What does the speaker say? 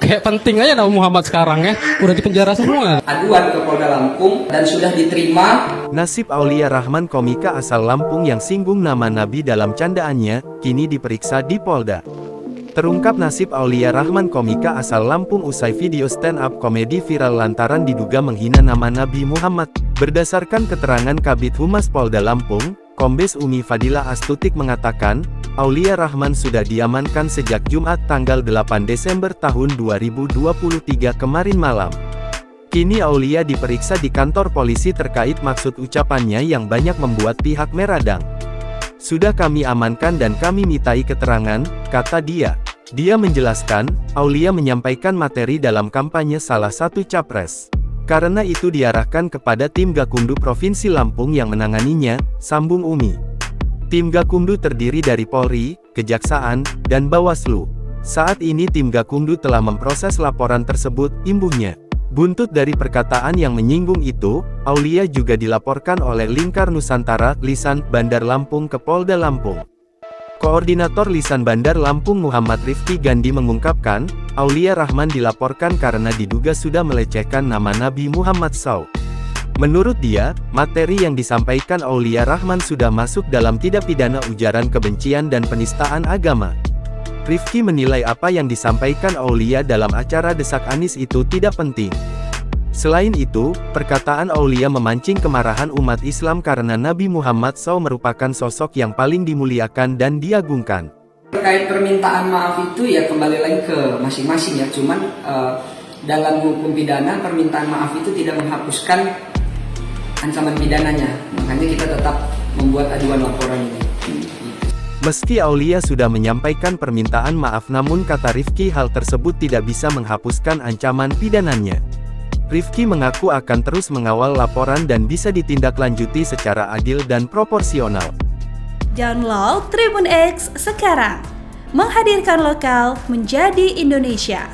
Kayak penting aja nama Muhammad sekarang ya, udah di penjara semua. Aduan ke Polda Lampung dan sudah diterima. Nasib Aulia Rahman, komika asal Lampung yang singgung nama Nabi dalam candaannya, kini diperiksa di Polda. Terungkap nasib Aulia Rahman, komika asal Lampung usai video stand-up komedi viral lantaran diduga menghina nama Nabi Muhammad. Berdasarkan keterangan Kabid Humas Polda Lampung, Kombes Umi Fadilah Astutik mengatakan, Aulia Rahman sudah diamankan sejak Jumat tanggal 8 Desember tahun 2023 kemarin malam. Kini Aulia diperiksa di kantor polisi terkait maksud ucapannya yang banyak membuat pihak meradang. Sudah kami amankan dan kami mintai keterangan, kata dia. Dia menjelaskan, Aulia menyampaikan materi dalam kampanye salah satu capres. Karena itu diarahkan kepada tim Gakumdu Provinsi Lampung yang menanganinya, sambung Umi. Tim Gakumdu terdiri dari Polri, Kejaksaan, dan Bawaslu. Saat ini tim Gakumdu telah memproses laporan tersebut, imbuhnya. Buntut dari perkataan yang menyinggung itu, Aulia juga dilaporkan oleh Lingkar Nusantara, Lisan, Bandar Lampung ke Polda Lampung. Koordinator Lisan Bandar Lampung Muhammad Rifki Gandhi mengungkapkan, Aulia Rahman dilaporkan karena diduga sudah melecehkan nama Nabi Muhammad SAW. Menurut dia, materi yang disampaikan Aulia Rahman sudah masuk dalam tindak pidana ujaran kebencian dan penistaan agama. Rifki menilai apa yang disampaikan Aulia dalam acara Desak Anies itu tidak penting. Selain itu, perkataan Aulia memancing kemarahan umat Islam karena Nabi Muhammad SAW merupakan sosok yang paling dimuliakan dan diagungkan. Terkait permintaan maaf itu ya kembali lagi ke masing-masing ya. Cuman dalam hukum pidana permintaan maaf itu tidak menghapuskan ancaman pidananya. Makanya kita tetap membuat aduan laporan ini. Meski Aulia sudah menyampaikan permintaan maaf, namun kata Rifki hal tersebut tidak bisa menghapuskan ancaman pidananya. Rifki mengaku akan terus mengawal laporan dan bisa ditindaklanjuti secara adil dan proporsional. Download Tribun X sekarang, menghadirkan lokal menjadi Indonesia.